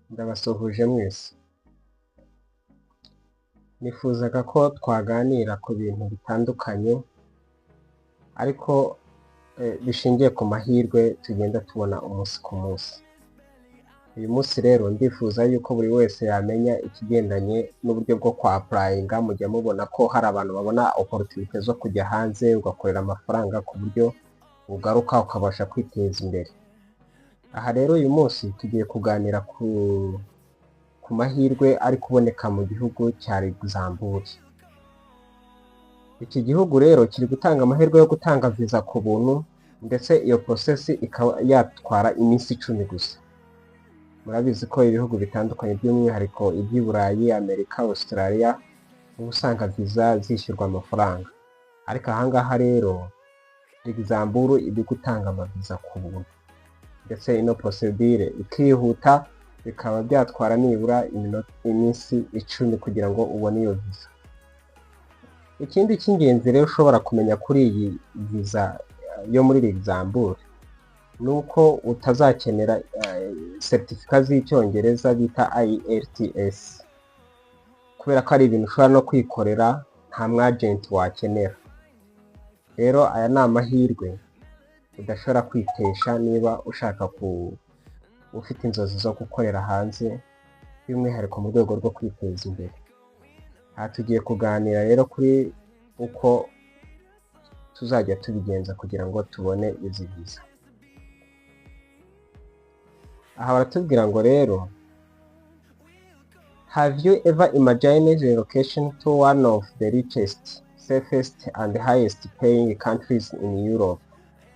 Ndabasuhuje mwese. Nifuzaga ko twaganira ku bintu bitandukanye ariko bishingiye ku mahirwe tugenda tubona umunsi ku munsi. Uyu munsi rero ndifuza yuko buri wese yamenya ikigendanye n'uburyo bwo kwa-applyinga. Mujya mubona ko hari abantu babona opportunity zo kujya hanze ugakorera amafaranga ku buryo ugaruka ukabasha kwiteza imbere. Aha rero uyu munsi tugiye kuganira ku mahirwe ari kuboneka mu gihugu cya LUXAMBOURG. Iki gihugu rero kiri gutanga amahirwe yo gutanga visa ku buntu, ndetse iyo process ikaba yatwara iminsi 10 gusa. Murabizi ko ibihugu bitandukanye by'umwihariko iby'i Burayi, Amerika, Australia usanga visa zishyurwa amafaranga, ariko ahangaha rero LUXAMBOURG iri gutanga amaviza ku buntu, ndetse ino procedure ikihuta, bikaba byatwara nibura iminsi 10 kugira ngo ubone iyo visa. Ikindi cy'ingenzi rero ushobora kumenya kuri iyi visa yo muri LUXAMBOURG nuko utazakenera certificate z'icyongereza bita IELTS, kubera ko ari ibintu ushobora no kwikorera, nta mwagent wakenera. Rero aya ni amahirwe udashobora kwitesha niba ushaka ufite inzozi zo gukorera hanze, by'umwihariko mu rwego rwo kwiteza imbere. Aha tugiye kuganira rero kuri uko tuzajya tubigenza kugira ngo tubone izi visa. Aha baratubwira ngo rero, have you ever imagined relocation to one of the richest, safest and highest paying countries in Europe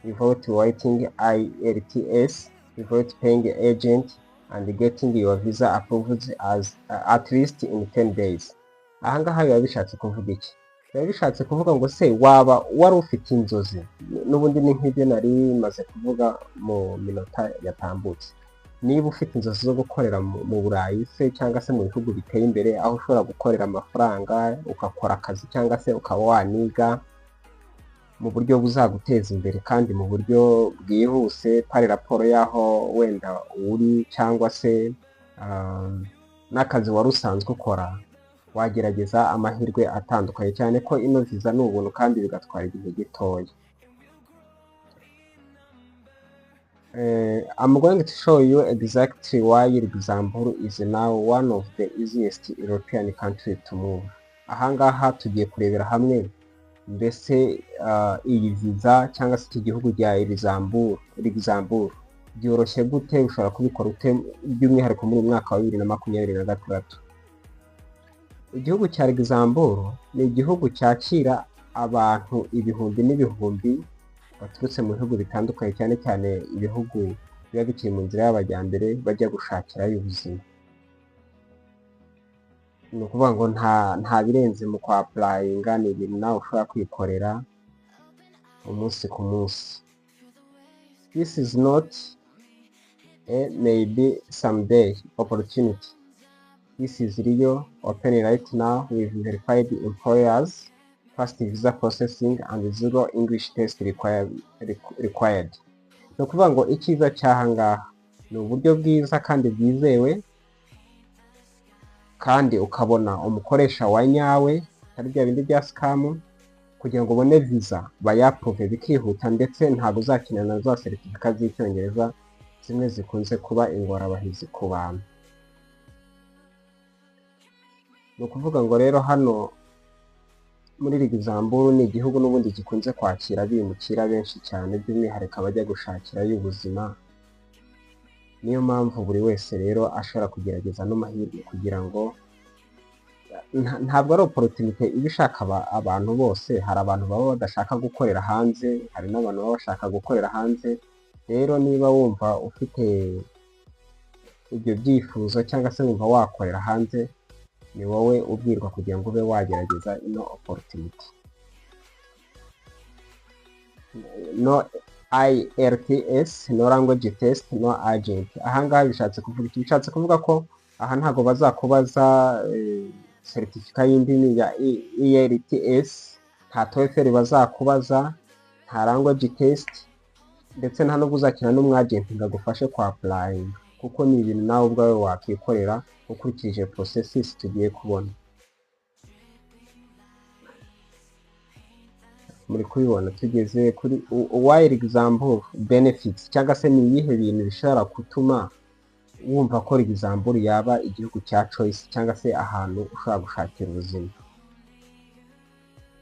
without waiting IELTS, without paying agent and getting your visa approved at least in 10 days? Ahangaha biba bishatse kuvuga iki? Biba bishatse kuvuga ngo se waba wari ufite inzozi, n'ubundi ni nk'ibyo nari maze kuvuga mu minota yatambutse. Niba ufite inzozi zo gukorera mu Burayi se cyangwa se mu bihugu biteye imbere, aho ushobora gukorera amafaranga ugakora akazi cyangwa se ukaba waniga mu buryo buzaguteza imbere kandi mu buryo bwihuse, pari raporo y'aho wenda uri cyangwa se n'akazi wari usanzwe ukora, wagerageza amahirwe atandukanye, cyane ko ino visa ni ubuntu kandi bigatwara igihe gitoya. I'm going to show you exactly why LUXAMBOURG is now one of the easiest European countries to move. Ahangaha tugiye kurebera hamwe mbese iyi visa cyangwa se iki gihugu cya LUXAMBOURG byoroshye gute, ushobora kubikora ute, by'umwihariko muri mwaka wa 2026. Igihugu cya LUXAMBOURG ni igihugu cyakira abantu ibihumbi n'ibihumbi baturutse mu bihugu bitandukanye, cyane cyane ibihugu biba bikiri mu nzira y'abajyambere bajya gushakirayo ubuzima. Ni ukuvuga ngo nta birenze mu kwa-applyinga, ni ibintu nawe ushobora kwikorera umunsi ku munsi. This is not a maybe someday opportunity. This is real, open right now with verified employers, fast visa processing and zero English test required. Ni ukuvuga ngo icyiza cy'ahangaha ni uburyo bwiza kandi bwizewe, kandi ukabona umukoresha wa nyawe, atari bya bindi bya scam, kugira ngo ubone visa bayaprove bikihuta, ndetse ntabwo uzakenera na za certificate z'icyongereza zimwe zikunze kuba ingorabahizi ku bantu. Ni ukuvuga ngo rero hano muri LUXAMBOURG ni igihugu n'ubundi gikunze kwakira abimukira benshi cyane, by'umwihariko abajya gushakirayo ubuzima. Niyo mpamvu buri wese rero ashobora kugerageza n'amahirwe, kugira ngo ntabwo ari opportunity iba ishaka abantu bose. Hari abantu baba badashaka gukorera hanze, hari n'abantu baba bashaka gukorera hanze. Rero niba wumva ufite ibyo byifuzo cyangwa se wumva wakorera hanze, ni wowe ubwirwa kugira ngo ube wagerageza ino opportunity. No IELTS, no language test, no agent. Ahangaha bishatse kuvuga ko aha ntago bazakubaza certificate y'indimi ya IELTS, nta TOEFL bazakubaza, nta language test, ndetse nta nubwo uzakina n'umwagent ngo agufashe kwa applying. kuko ni ibintu nawe ubwawe wakikorera ukurikije processes tugiye kubona. Muri kubibona tugeze kuri while example benefits, cyangwa se ni ibihe bintu bishobora gutuma wumva ko example yaba igihugu cya choice cyangwa se ahantu ushobora gushakira ubuzima.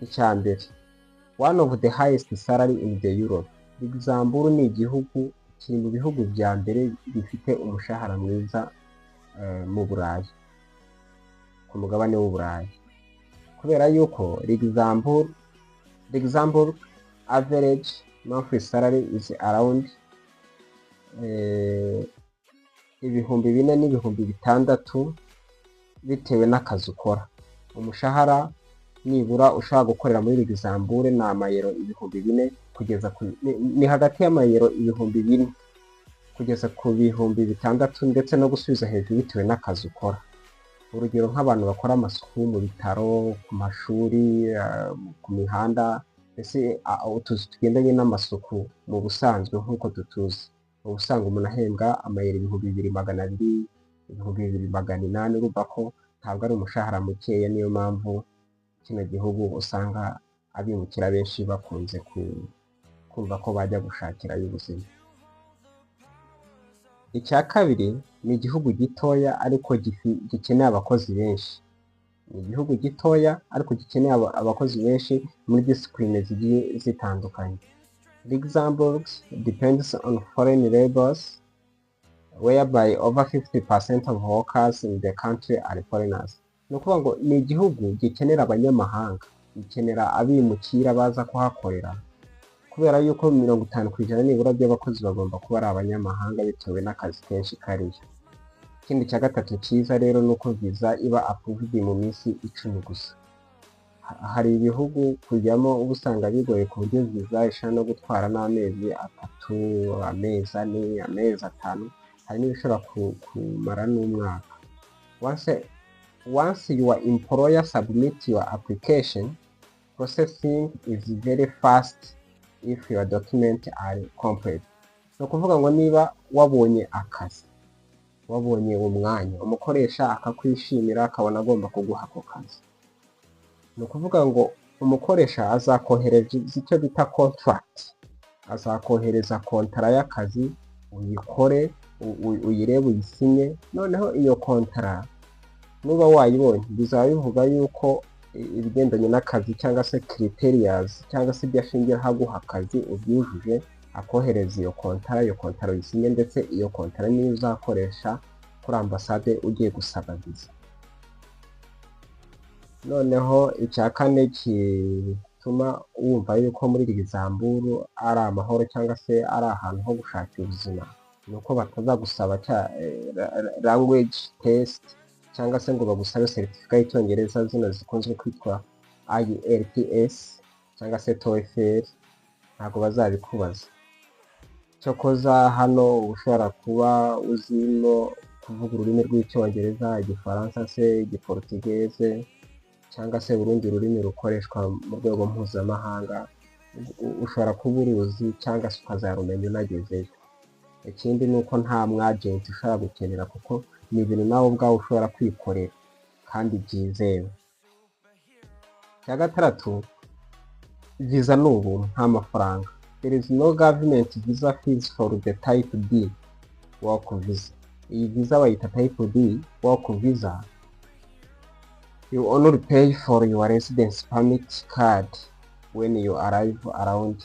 Icya mbere, one of the highest salary in the Europe. Example ni igihugu kiri mu bihugu bya mbere bifite umushahara mwiza mu Burayi, ku mugabane w'Uburayi, kubera yuko example average monthly salary is around 4,000 n'ibihumbi 6,000 bitewe n'akazi ukora. Umushahara nibura ushaka gukorera muri example ni amayero 4,000 kugeza ni hagati y'amayero 4,000 kugeza ku 6,000 ndetse no gusubiza hejuru bitewe n'akazi ukora. Urugero nk'abantu bakora amasuku mu bitaro, ku mashuri, ku mihanda, ese utuzi tugendanye n'amasuku mu busanzwe nk'uko tutuzi, ubusanga umuntu ahembwa amayero 2,200, 2,800. urumva ko ntabwo ari umushahara mukeya. Niyo mpamvu kino gihugu usanga abimukira benshi bakunze kumva ko bajya gushakirayo ubuzima. Icya kabiri, ni igihugu gitoya ariko gikeneye abakozi benshi. Ni igihugu gitoya ariko gikeneye abakozi benshi muri discipline zigiye zitandukanye. Examples depends on foreign labors whereby over 50% of workers in the country are foreigners. Ni ukuvuga ngo ni igihugu gikenera abanyamahanga, gikenera abimukira baza kuhakorera, kubera yuko 50% nibura by'abakozi bagomba kuba ari abanyamahanga bitewe n'akazi kenshi kariyo. Ikindi cya gatatu cyiza rero ni uko visa iba approved mu minsi 10 gusa. Hari ibihugu kujyamo uba usanga bigoye ku buryo visa ishobora no gutwara n'amezi 3, amezi 4, amezi 5, hari n'ibishobora kumara n'umwaka. Once your employer submit your application, processing is very fast if your documents are complete. No kuvuga ngo niba wabonye akazi, wabonye umwanya, umukoresha akakwishimira akabona agomba kuguha ako kazi, ni ukuvuga ngo umukoresha azakohereza icyo bita contract, azakohereza kontara y'akazi, uyikore, uyirebe, uyisinye. Noneho iyo kontara nuba wayibonye bizaba bivuga yuko ibigendanye n'akazi cyangwa se criterias cyangwa se ibyo ashingira haguha akazi ubyujuje, akohereza iyo kontara uyisinye, ndetse iyo kontara niyo uzakoresha kuri ambasade ugiye gusaba visa. Noneho icya kane gituma wumva yuko muri example ari amahoro cyangwa se ari ahantu ho gushakira ubuzima, ni uko batazagusaba language test cyangwa se ngo bagusabe certificate y'icyongereza zino zikunzwe kwitwa IELTS cyangwa se TOEFL, ntabwo bazabikubaza. Cyokoza hano ushobora kuba uzino kuvuga ururimi rw'icyongereza, igifaransa se, igiportugeze cyangwa se urundi rurimi rukoreshwa mu rwego mpuzamahanga, ushobora kuba uruzi cyangwa se ukazarumenya unagezeyo. Ikindi ni uko nta mwagenti ushobora gukenera, kuko ni ibintu nawe ubwawe ushobora kwikorera kandi byizewe. Icya gatandatu, visa ni ubuntu nta mafaranga. There is no government visa fees for the type D work visa. Iyi visa bayita type D work visa. You only pay for your residence permit card when you arrive around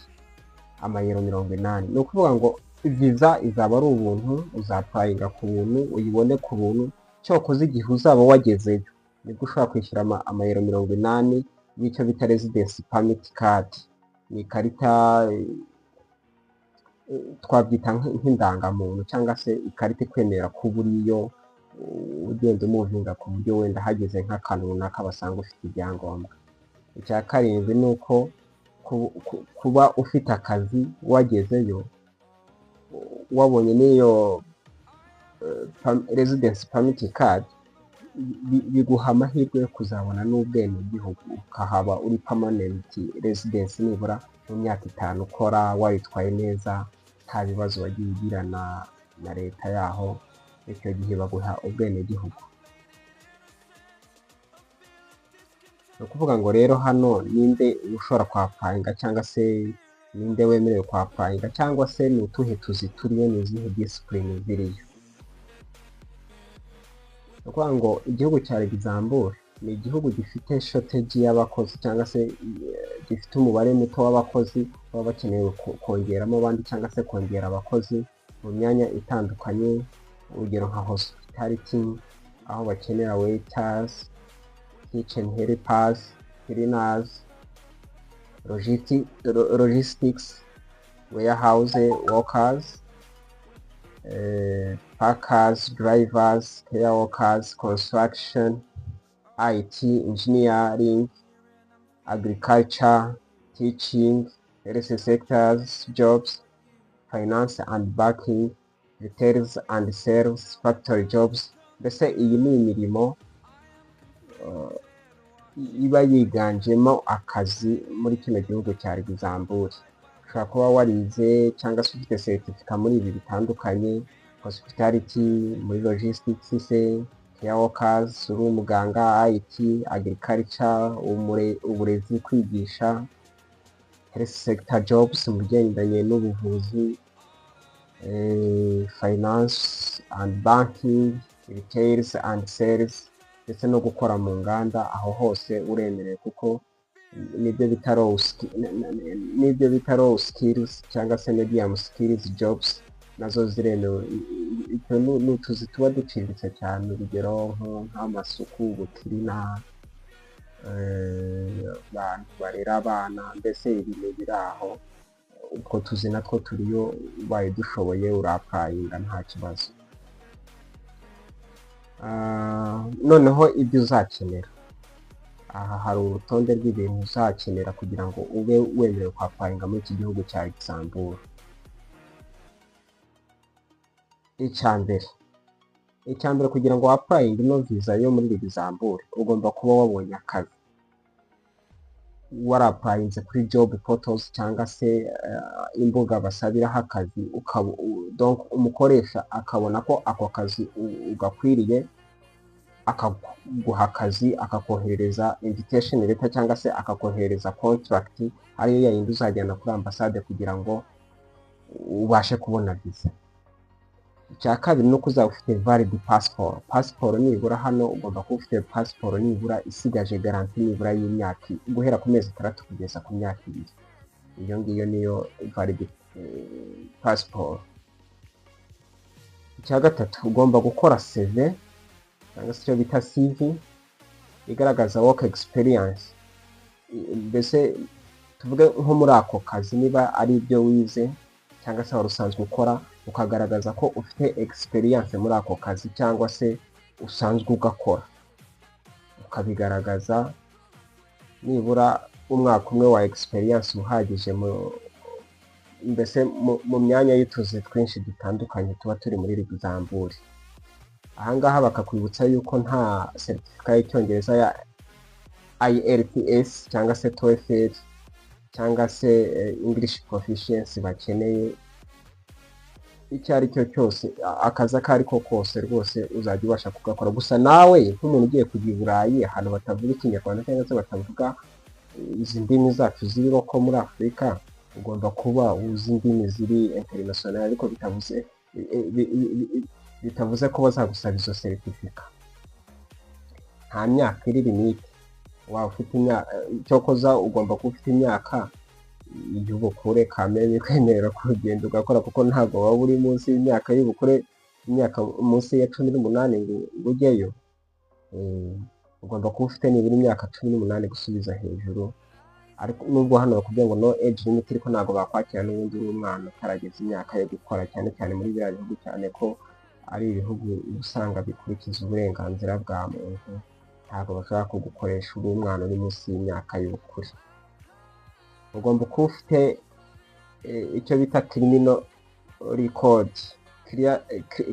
amayero 80. Ni ukuvuga ngo visa izaba ari ubuntu, uzapurayinga ku buntu, uyibone ku buntu. Cyokoze igihe uzaba wagezeyo nibwo ushobora kwishyura amayero 80 y'icyo bita residence permit card. Ni ikarita twabyita nk'indangamuntu cyangwa se ikarita ikwemerera kuba uriyo ugenda umuvinga ku buryo wenda hageze nk'akantu runaka basanga ufite ibyangombwa. Icya karindwi ni uko kuba ufite akazi wagezeyo, wabonye n'iyo residence permit card, biguha amahirwe yo kuzabona n'ubwenegihugu, ukahaba uri permanent residence nibura mu myaka 5 ukora, wayitwaye neza, nta bibazo wagiye ugirana na leta yaho, icyo gihe baguha ubwenegihugu. Ni ukuvuga ngo rero hano ninde ushobora kwapurayinga cyangwa se ninde wemerewe kwapurayinga cyangwa se ni utuhe tuzi turiyo, ni izihe disipurine ziriyo. Ni ukuvuga ngo igihugu cya Luxembourg ni igihugu gifite shoteji y'abakozi cyangwa se gifite umubare muto w'abakozi baba bakeneye kongeramo abandi cyangwa se kongera abakozi mu myanya itandukanye, urugero nka hospitality aho bakenera waiters, kitchen helpers, cleaners, logistics, warehouse workers, packers, drivers, care workers, construction, IT, engineering, agriculture, teaching, health sectors jobs, finance and banking, retails and sales, factory jobs. Mbese iyi ni imirimo iba yiganjemo akazi muri kino gihugu cya Luxembourg. Ushobora kuba warize cyangwa se ufite certificate muri ibi bitandukanye, hospitality, muri logistics se, care workers, uri umuganga, IT, agriculture, uburezi, kwigisha, health sector jobs mu bigendanye n'ubuvuzi, finance and banking, retails and sales, ndetse no gukora mu nganda. Aho hose uremerewe kuko nibyo bita low skills cyangwa se medium skills jobs, nazo ziremewe. Icyo ni utuzi tuba duciriritse cyane, urugero nk'amasuku, ubukirina, abantu barera abana, mbese ibintu biri aho. Utwo tuzi natwo turiyo, ubaye dushoboye urapurayinga nta kibazo. Noneho ibyo uzakenera, aha hari urutonde rw'ibintu uzakenera kugira ngo ube wemerewe kwapurayinga muri iki gihugu cya Luxembourg. Icyambere kugira ngo wapurayinge ino viza yo muri Luxembourg, ugomba kuba wabonye akazi, warapurayinze kuri job portals cyangwa se imbuga basabiraho akazi, donc umukoresha akabona ko ako kazi ugakwiriye, akaguha akazi, akakohereza invitation letter cyangwa se akakohereza contract, ariyo yayindi uzajyana kuri ambasade kugira ngo ubashe kubona visa. Icya kabiri ni uko uzaba ufite valid passport nibura. Hano ugomba kuba ufite passport nibura isigaje garanti nibura y'imyaka, guhera ku mezi 3 kugeza ku myaka 2. Iyo ngiyo niyo valid passport. Icya gatatu, ugomba gukora CV cyangwa se icyo bita CV igaragaza work experience. Mbese tuvuge nko muri ako kazi, niba ari ibyo wize cyangwa se wari usanzwe ukora, ukagaragaza ko ufite experience muri ako kazi cyangwa se usanzwe ugakora, ukabigaragaza nibura umwaka umwe wa experience uhagije mbese mu myanya y'utuzi twinshi dutandukanye tuba turi muri Luxembourg. Ahangaha bakakwibutsa yuko nta certificate y'icyongereza ya IELTS cyangwa se TOEFL cyangwa se English proficiency bakeneye. Icyo ari cyo cyose, akazi ako ari ko kose rwose uzajya ubasha kugakora. Gusa nawe nk'umuntu ugiye kujya i Burayi, ahantu batavuga Ikinyarwanda cyangwa se batavuga izi ndimi zacu ziriho ko muri Afurika, ugomba kuba uzi indimi ziri international, ariko bitavuze ko bazagusaba izo certificate. Nta myaka iri limite, waba ufite imyaka, cyokoza ugomba kuba ufite imyaka y'ubukure kamere kwemerera kugenda ugakora, kuko ntabwo waba uri munsi y'imyaka y'ubukure, imyaka munsi ya 18 ngo ujyeyo. Ugomba kuba ufite nibura imyaka 18 gusubiza hejuru. Ariko nubwo hano bakubwira ngo no age limit, ariko ntabwo bakwakira n'ubundi uri umwana utarageza imyaka yo gukora, cyane cyane muri biriya bihugu, cyane ko ari ibihugu usanga bikurikiza uburenganzira bwa muntu. Ntabwo bashaka kugukoresha uri umwana uri munsi y'imyaka y'ubukure. Ugomba kuba ufite icyo bita criminal record,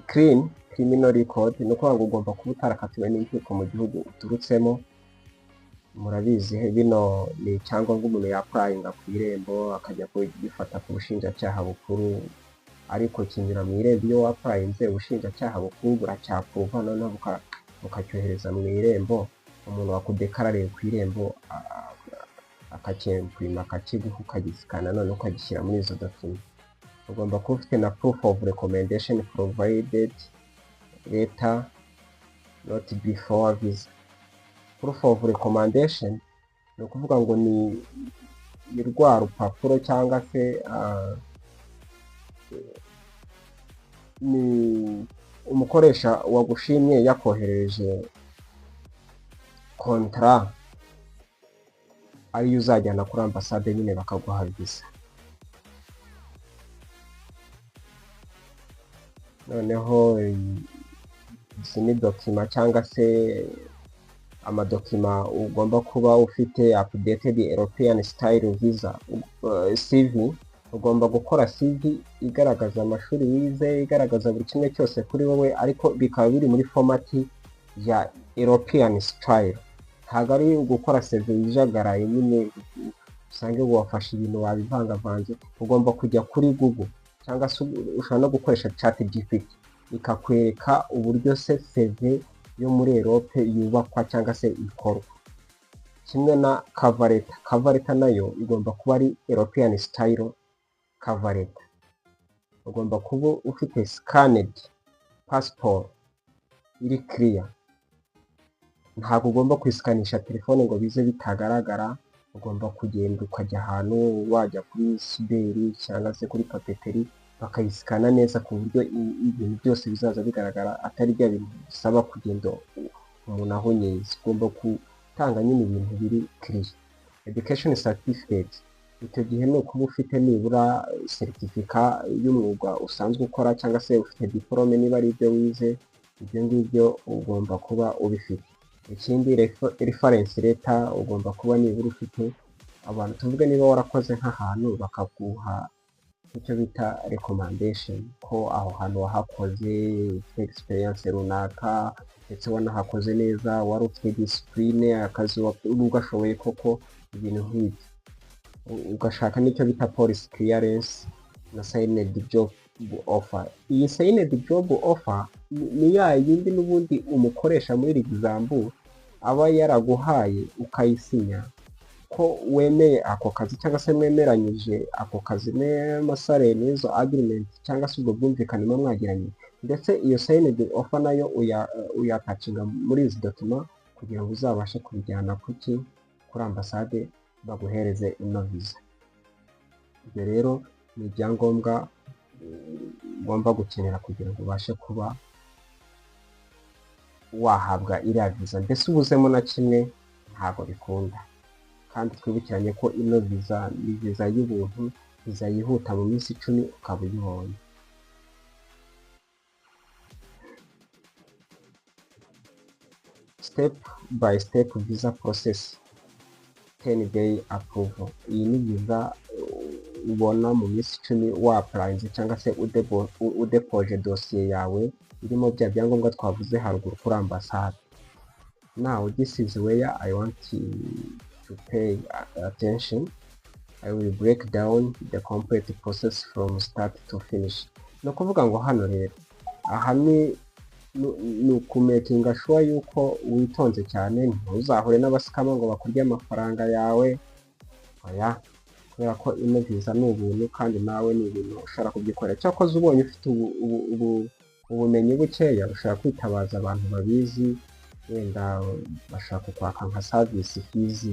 clean criminal record. Ni ukuvuga ngo ugomba kuba utarakatiwe n'inkiko mu gihugu uturutsemo. Murabizi bino ni icyangombwa umuntu yapurayinga ku irembo, akajya kugifata ku bushinjacyaha bukuru, ariko kinyura mu irembo. Iyo wapurayinze ubushinjacyaha bukuru buracyapuruva, noneho bukacyohereza mu irembo, umuntu wakudekarariye ku irembo akacyempurima akakiguha ukagisikana, noneho ukagishyira muri izo dokima. Ugomba kuba ufite na proof of recommendation provided letter not before visa. Proof of recommendation ni ukuvuga ngo ni rwa rupapuro cyangwa se ni umukoresha wagushimye yakoherereje kontra, ariyo uzajyana kuri ambasade nyine bakaguha visa. Noneho izi ni dokima cyangwa se amadokima ugomba kuba ufite updated European style visa. CV, ugomba gukora CV igaragaza amashuri wize, igaragaza buri kimwe cyose kuri wowe, ariko bikaba biri muri formati ya European style. Ntabwo ari gukora CV ijagaraye nyine usange wafashe ibintu wabivangavanze. Ugomba kujya kuri Google cyangwa se ushobora no gukoresha ChatGPT ikakwereka uburyo se CV yo muri Europe yubakwa cyangwa se ikorwa. Kimwe na cover letter nayo igomba kuba ari European style cover letter. Ugomba kuba ufite scanned passport iri clear. Ntabwo ugomba kwisikanisha telefone ngo bize bitagaragara. Ugomba kugenda ukajya ahantu, wajya kuri siberi cyangwa se kuri papeteri bakayisikana neza ku buryo ibintu byose bizaza bigaragara, atari bya bintu bisaba kugenda umuntu ahonyeza. Ugomba gutanga nyine ibintu biri clear. Education certificate, icyo gihe ni ukuba ufite nibura certificate y'umwuga usanzwe ukora cyangwa se ufite diplome niba ari ibyo wize. Ibyo ngibyo ugomba kuba ubifite. Ikindi reference letter, ugomba kuba nibura ufite abantu, tuvuge niba warakoze nk'ahantu bakaguha icyo bita recommendation ko aho hantu wahakoze, ufite experience runaka ndetse wanahakoze neza, wari ufite discipline, akazi ugashoboye koko, ibintu nk'ibyo. Ugashaka n'icyo bita police clearance na signed job offer. Iyi signed job offer ni ya yindi n'ubundi umukoresha muri LUXAMBOURG aba yaraguhaye ukayisinya ko wemeye ako kazi cyangwa se mwemeranyije ako kazi n'amasare n'izo agreement cyangwa se ubwo bwumvikane mwagiranye. Ndetse iyo signed offer nayo uyatacinga muri izi dokima kugira ngo uzabashe kubijyana kuri ambasade baguhereze ino visa. Ibyo rero ni ibyangombwa ugomba gukenera kugira ngo ubashe kuba wahabwa iriya visa. Mbese ubuzemo na kimwe ntabwo bikunda. Kandi twibukiranye ko ino visa ni visa y'ubuntu, visa yihuta mu minsi 10 ukaba uyibonye. Step by step visa process, 10-day approval. Iyi ni visa ubona mu minsi 10 waapurayinze cyangwa se udepoje dosiye yawe irimo bya byangombwa twavuze haruguru kuri ambasade. Now this is where I want to pay attention. I will break down the complete process from start to finish. No kuvuga ngo hano rero aha ni ukumakinga sure yuko witonze cyane, ntuzahure n'abasikama ngo bakurye amafaranga yawe. Oya, kubera ko ino visa ni ubuntu kandi nawe ni ibintu ushobora kubyikorera. Cyakoze ubonye ufite ubumenyi bukeya ushobora kwitabaza abantu babizi, wenda bashaka kwaka nka service fees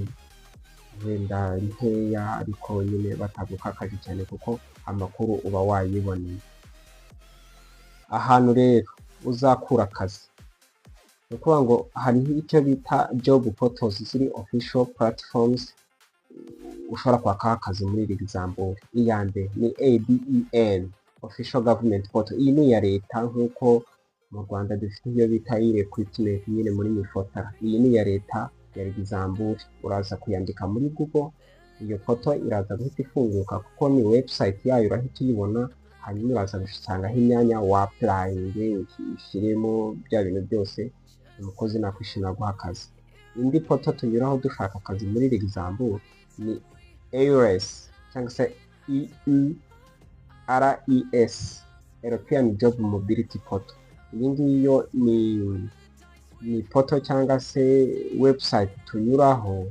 wenda nkeya, ariko nyine batagukakaje cyane kuko amakuru uba wayiboneye. Ahantu rero uzakura akazi ni ukuvuga ngo hariho icyo bita job portals ziri official platforms ushobora kwaka akazi muri LUXAMBOURG. Iya mbere ni ADEN, official government portal. Iyi ni iya leta nk'uko mu Rwanda dufite iyo bita e-recruitment nyine muri mifota. Iyi ni iya leta ya LUXAMBOURG. Uraza kuyandika muri Google, iyo portal iraza guhita ifunguka kuko ni website yayo, urahita uyibona. Hanyuma uraza gusangaho imyanya waapurayinge, ushyiremo bya bintu byose umukozi nakwishimira guha akazi. Indi portal tunyuraho dushaka akazi muri LUXAMBOURG ni EURES cyangwa se EURES European Job Mobility Portal. Iyi ngiyi yo ni portal cyangwa se website tunyuraho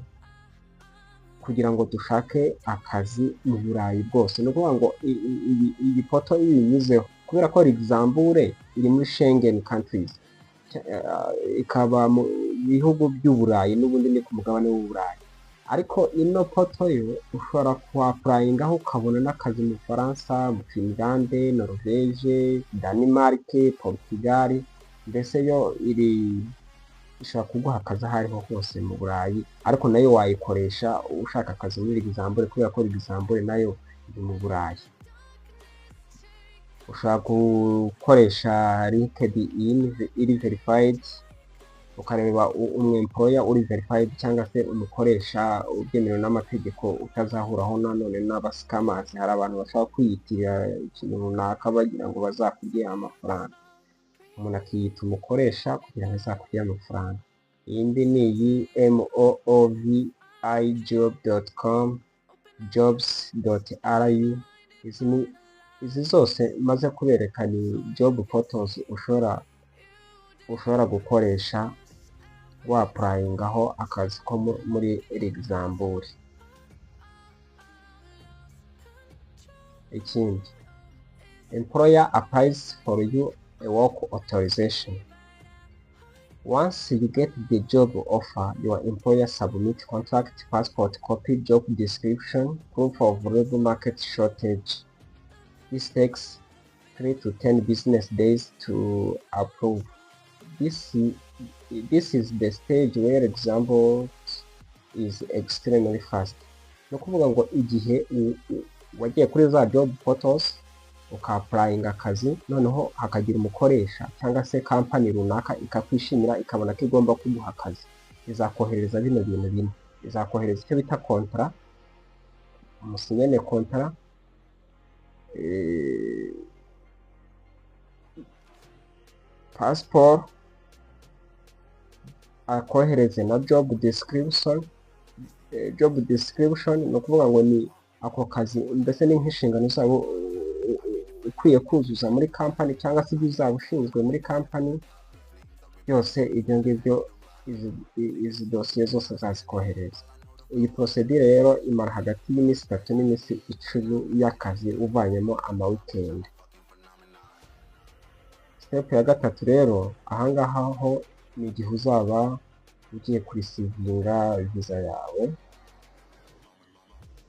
kugira ngo dushake akazi mu Burayi bwose. Ni ukuvuga ngo iyi portal iyo uyinyuzeho, kubera ko Luxembourg iri muri Schengen countries, ikaba mu bihugu by'Uburayi, n'ubundi ni ku mugabane w'Uburayi, ariko ino portal yo ushobora kuapurayingaho ukabona n'akazi mu Bufaransa, mu Finland, Norvege, Denmark, Portugal, mbese yo ishobora kuguha akazi aho ariho hose mu Burayi, ariko nayo wayikoresha ushaka akazi muri Luxembourg, kubera ko Luxembourg nayo iri mu Burayi. Ushobora gukoresha LinkedIn iri verified, ukareba umwemployer uri verified cyangwa se umukoresha ubyemerewe n'amategeko, utazahuraho nanone n'abascammers. Hari abantu bashaka kwiyitirira ikintu runaka bagira ngo bazakugire amafaranga, umuntu akiyita umukoresha kugira ngo azakugire amafaranga. Iyindi ni iyi moovijob.com, jobs.ru. Izi zose maze kubereka ni job portals ushobora gukoresha wapurayingaho akazi ko muri Luxembourg. Ikindi, employer applies for you a work authorization. Once you get the job offer, your employer submit contract, passport copy, job description, proof of labor market shortage. This takes 3 to 10 business days to approve. This is the stage where example is extremely fast. No kuvuga ngo igihe wagiye kuri za job portals ukaapurayinga akazi, noneho hakagira umukoresha cyangwa se company runaka ikakwishimira, ikabona ko igomba kuguha akazi, izakohereza bino bintu bine. Izakohereza icyo bita kontra, umusinyane kontra, passport, akohereze na job description. Job description ni ukuvuga ngo ni ako kazi, mbese ni nk'inshingano zabo ukwiye kuzuza muri company cyangwa se ibyo uzaba ushinzwe muri company byose. Ibyo ngibyo izi dosiye zose zazikohereza. Iyi procedure rero imara hagati y'iminsi 3 n'iminsi 10 y'akazi uvanyemo weekend. Step ya gatatu rero, ahangaha ho ni igihe uzaba ugiye kurisivinga visa yawe.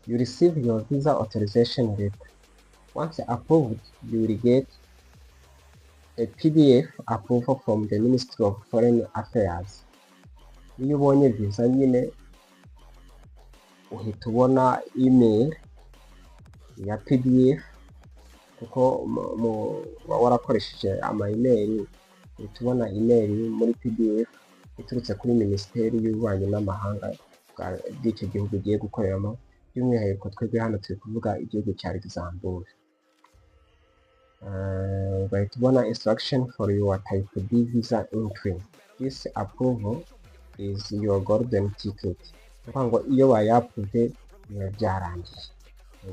You receive your visa authorization letter. Once approved, you will get a PDF approval from the Ministry of Foreign Affairs. Iyo ubonye visa nyine uhita ubona email ya PDF, kuko warakoresheje ama-email, uhita ubona email muri PDF iturutse kuri Minisiteri y'Ububanyi n'Amahanga bw'icyo gihugu ugiye gukoreramo. By'umwihariko twebwe hano turi kuvuga igihugu cya Luxembourg. Ugahita ubona instruction for your type B visa entry. This approval is your golden ticket. Kuvuga ngo iyo bayapuve biba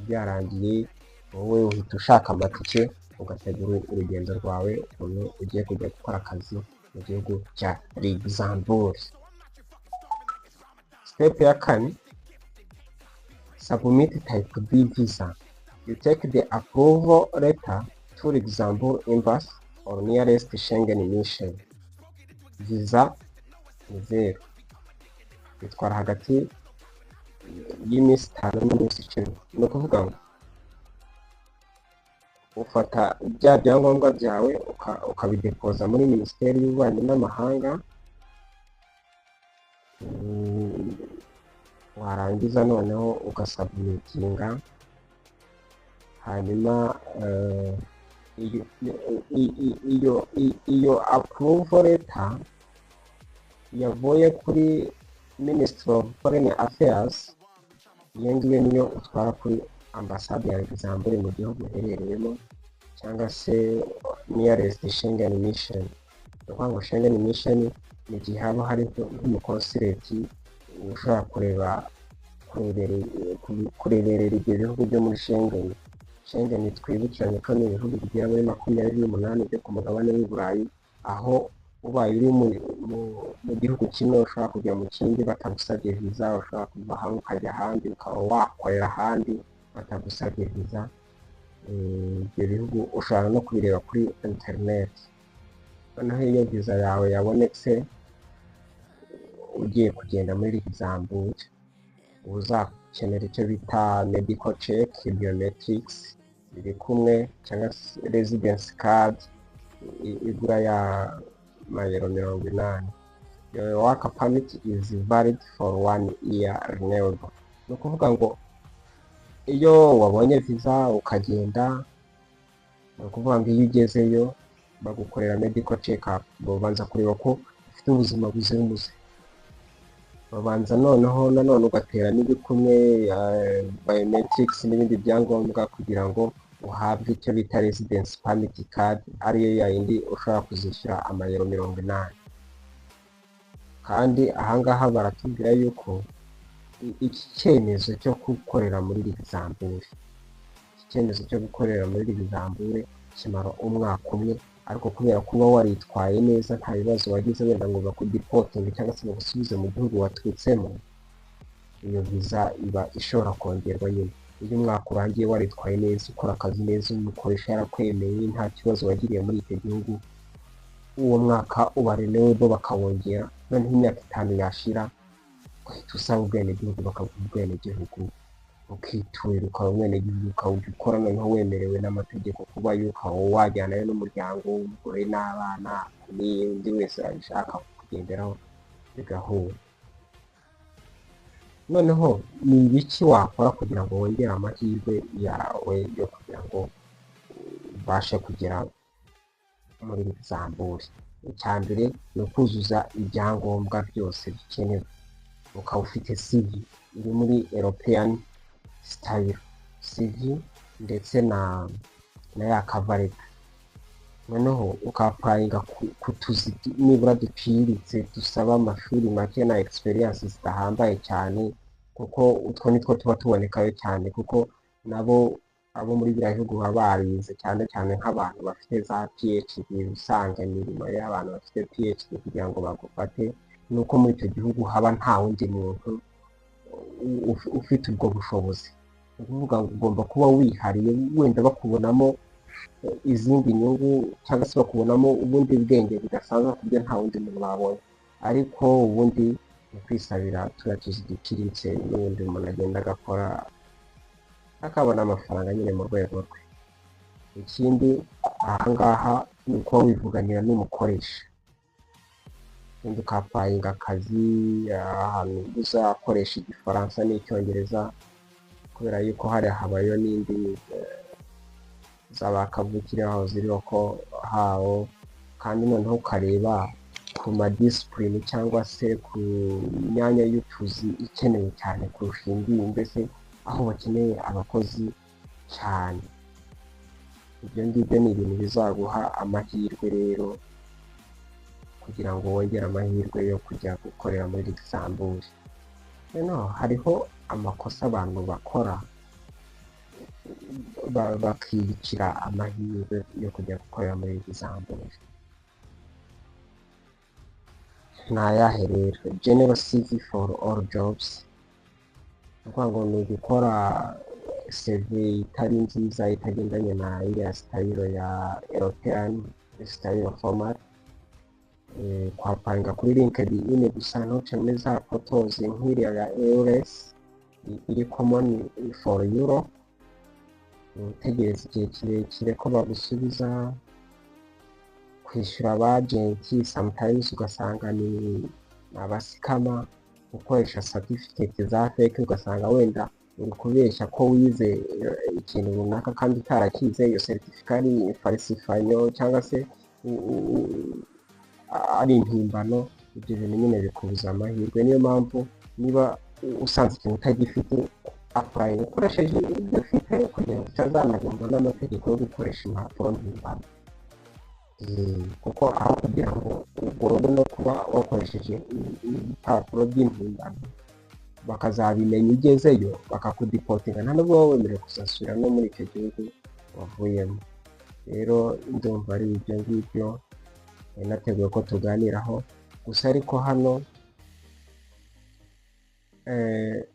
byarangiye, wowe uhita ushaka amatike ugategura urugendo rwawe ukuntu ugiye kujya gukora akazi mu gihugu cya Luxembourg. Step ya kane, submit type B visa. You take the approval letter to Luxembourg embassy or nearest Schengen mission. Visa ni 0, bitwara hagati y'iminsi 5 n'iminsi 10. Ni ukuvuga ngo ufata bya byangombwa byawe ukabidepoza muri Minisiteri y'Ububanyi n'Amahanga, warangiza noneho ugasubmitinga, hanyuma iyo approval letter yavuye kuri Ministry of Foreign Affairs, iyo ngiyo niyo utwara kuri ambasade ya Luxembourg mu gihugu uherereyemo, cyangwa se nearest Schengen mission. Ni ukuvuga ngo Schengen mission ni igihe haba hari nk'umukonsuleti ushobora kureberera ibyo bihugu byo muri Schengen, Schengen twibukiranye ko ni ibihugu bigera muri 28 byo ku mugabane w'i Burayi, aho ubaye uri mu gihugu kimwe ushobora kujya mu kindi batagusabye viza, ushobora kuva hamwe ukajya ahandi, ukaba wakorera ahandi batagusabye viza. Ibyo bihugu ushobora no kubireba kuri internet. Noneho iyo viza yawe yabonetse ugiye kugenda muri Luxembourg, uzakenera icyo bita medical check, biometrics biri kumwe, cyangwa residence card igura ya mayero 80. Your work permit is valid for 1 year renewable. Ni ukuvuga ngo iyo wabonye viza ukagenda, ni ukuvuga ngo iyo ugezeyo bagukorera medical check up, babanza kureba ko ufite ubuzima buzira umuze. Babanza noneho nanone ugatera n'ibikumwe biometrics n'ibindi byangombwa kugira ngo uhabwe icyo bita residence permit card, ariyo yindi ushobora kuzishyura amayero 80. Kandi ahangaha baratubwira yuko iki cyemezo cyo gukorera muri Luxembourg, kimara umwaka umwe, ariko kubera kuba waritwaye neza nta bibazo wagize wenda ngo bakudipotinge cyangwa se bagusubize mu gihugu waturutsemo, iyo viza iba ishobora kongerwa nyine. Iyo umwaka urangiye waritwaye neza, ukora akazi neza, umukoresha yarakwemeye, nta kibazo wagiriye muri icyo gihugu, uwo mwaka uba renewable bakawongera. Noneho imyaka 5 yashira, ugahita usaba ubwenegihugu bakaguha ubwenegihugu, ukiturira ukaba umwenegihugu, ukawujya ukora noneho wemerewe n'amategeko kuba yuko wajyanayo n'umuryango w'umugore n'abana n'undi wese abishaka kugenderaho bigahura. Noneho ni ibiki wakora kugira ngo wongere amahirwe yawe yo kugira ngo ubashe kugera muri Luxembourg? Icya mbere ni ukuzuza ibyangombwa byose bikenewe. Ukaba ufite CV iri muri European style, CV ndetse na ya cover letter. Noneho ukapurayinga ku tuzi nibura duciriritse dusaba amashuri make na experience zidahambaye cyane, kuko utwo nitwo tuba tubonekayo cyane, kuko nabo abo muri biriya bihugu baba barize cyane cyane nk'abantu bafite za PhD. Usanga imirimo y'abantu bafite PhD kugira ngo bagufate, nuko muri icyo gihugu haba nta wundi muntu ufite ubwo bushobozi. Ni ukuvuga ngo ugomba kuba wihariye, wenda bakubonamo izindi nyungu cyangwa se bakubonamo ubundi bwenge budasanzwe ku buryo nta wundi muntu babonye, ariko ubundi ni kwisabira turiya tuzi duciriritse n'ubundi umuntu agenda agakora akabona amafaranga nyine mu rwego rwe. Ikindi ahangaha ni uko wivuganira n'umukoresha, wenda ukapurayinga akazi ahantu uzakoresha igifaransa n'icyongereza, kubera yuko hari habayo n'indi z'abakavukire aho ziriho ko hawo. Kandi noneho ukareba ku madisipurine cyangwa se ku myanya y'utuzi ikenewe cyane kurusha indi, mbese aho bakeneye abakozi cyane. Ibyo ngibyo ni ibintu bizaguha amahirwe rero kugira ngo wongere amahirwe yo kujya gukorera muri Luxembourg. Noneho hariho amakosa abantu bakora bakiyicira amahirwe yo kujya gukorera muri Luxembourg. Ni ayahe rero? General CV for all jobs. Ni ukuvuga ngo ni ugukora CV itari nziza, itagendanye na iriya style ya European style format. Kwapanga kuri LinkedIn gusa ntuce muri za photos nk'iriya ya EURES iri common for Europe. Utegereza igihe kirekire ko bagusubiza, kwishyura abagenti sometimes ugasanga ni abasikama, gukoresha certificate za fake, ugasanga wenda uri kubeshya ko wize ikintu runaka kandi utarakize, iyo certificate ari falsifiyo cyangwa se ari impimbano. Ibyo bintu nyine bikubuza amahirwe. Niyo mpamvu niba usanze ikintu utagifite, apply ukoresheje ibyo ufite kugira ngo utazanagengwa n'amategeko yo gukoresha impapuro mpimbano. Kuko aho kugira ngo ugorwe no kuba wakoresheje ibipapuro by'impimbano, bakazabimenya ugezeyo bakakudipotinga nta nubwo wowe wemerewe kuzasubira no muri icyo gihugu wavuyemo. Rero ndumva ari ibyo ngibyo nateguye ko tuganiraho. Gusa ariko hano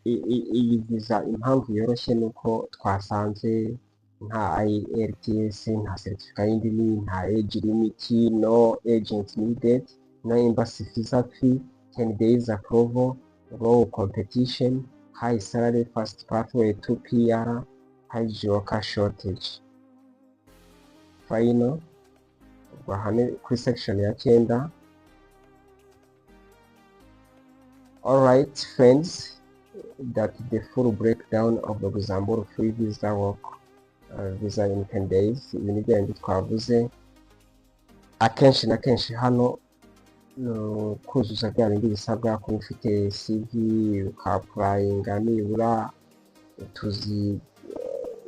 iyi viza impamvu yoroshye ni uko twasanze nta IELTS, nta certificate y'indimi, nta age limit, no agent needed, no embassy visa fee, 10 days approval, low competition, high salary, fast pathway to PR, high worker shortage. Final ubwo hano kuri section ya 9. Alright friends, that the full breakdown of the Luxembourg free visa work visa in 10 days. Ibi ni byo twavuze. Akenshi na kenshi hano kuzuza bya bindi bisabwa kuba ufite CV, ukaapurayinga nibura utuzi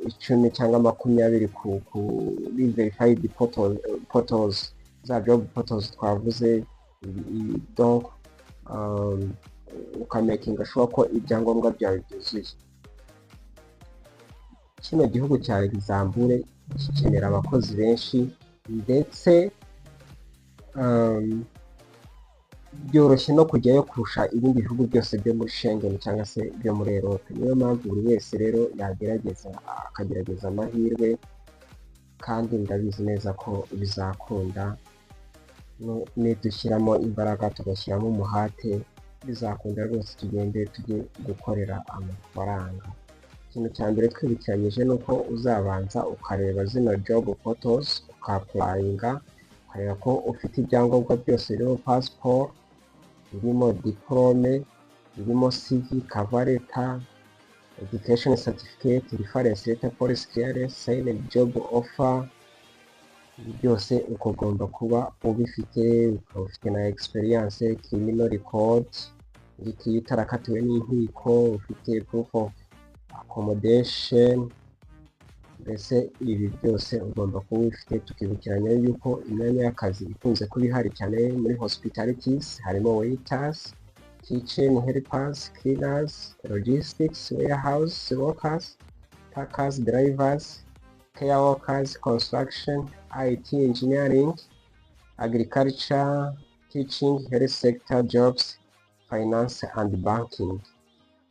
10 cyangwa 20 kuri verified portals za job portals twavuze. Donc ukamakinga sure ko ibyangombwa byawe byuzuye. Kino gihugu cya Luxembourg gikenera abakozi benshi ndetse byoroshye no kujyayo kurusha ibindi bihugu byose byo muri Schengen cyangwa se byo muri Europe. Niyo mpamvu buri wese rero akagerageza amahirwe, kandi ndabizi neza ko bizakunda. Nidushyiramo imbaraga tugashyiramo umuhate bizakunda rwose. Tujye gukorera amafaranga. Ikintu cya mbere twibukiranyije ni uko uzabanza ukareba zino job portals, ukaapurayinga, ukareba ko ufite ibyangombwa byose birimo passport, birimo diplome, birimo CV, cover letter, education certificate, reference letter, police clearance, signed job offer. Byose ukagomba kuba ubifite, ukaba ufite na experience, criminal record, iyo utarakatiwe n'inkiko, ufite proof of accommodation. Mbese ibi byose ugomba kuba ubifite. Tukibukiranya yuko imyanya y'akazi ikunze kuba ihari cyane muri hospitalities, harimo waiters, kitchen helpers, cleaners, logistics, warehouse workers, packers, drivers, care workers, construction, IT, engineering, agriculture, teaching, health sector jobs, finance and banking.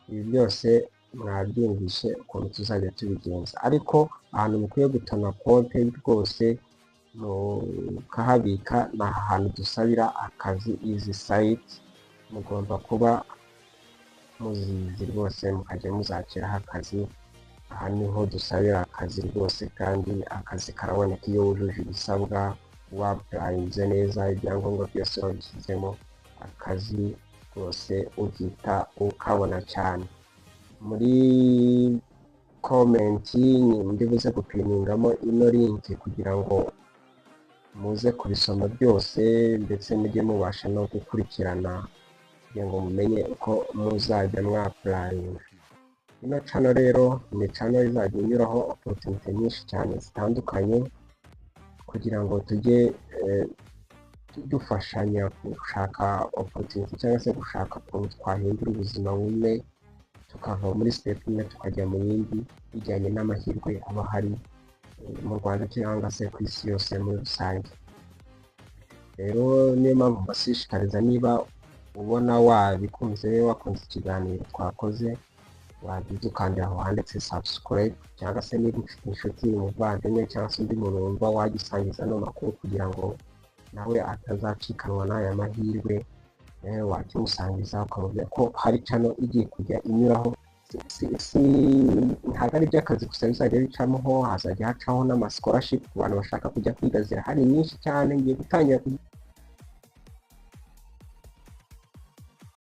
Ibi byose mwabyumvishe ukuntu tuzajya tubigenza, ariko ahantu mukwiye gutona konti rwose mukahabika ni ahantu dusabira akazi. Izi site mugomba kuba muzizi rwose, mukajya muzakiraho akazi. Aha niho dusabira akazi rwose, kandi akazi karaboneka iyo wujuje ibisabwa, wapurayinze neza, ibyangombwa byose wabishyizemo, akazi rwose uhita ukabona cyane. Muri komenti ndibuze gupiningamo ino link kugira ngo muze kubisoma byose, ndetse mujye mubasha no gukurikirana kugira ngo mumenye uko muzajya mwapurayinga. Ino channel rero ni channel izajya inyuraho opportunity nyinshi cyane zitandukanye, kugira ngo tujye dufashanya gushaka opportunity cyangwa se gushaka ukuntu twahindura ubuzima bumwe, tukava muri step imwe tukajya mu yindi, bijyanye n'amahirwe aba hari mu Rwanda cyangwa se ku isi yose muri rusange. Rero niyo mpamvu mbashishikariza, niba ubona wabikunze, wakunze ikiganiro twakoze, wagize ukandira aho handitse subscribe, cyangwa se niba ufite inshuti, umuvandimwe cyangwa se undi muntu wumva wagisangiza ano makuru kugira ngo nawe atazacikanwa n'aya mahirwe, wakimusangiza ukamubwira ko hari channel igiye kujya inyuraho. Ntabwo ari iby'akazi gusa bizajya bicamo, hazajya hacaho n'ama scholarship ku bantu bashaka kujya kwiga. Zirahari nyinshi cyane, ngiye gutangira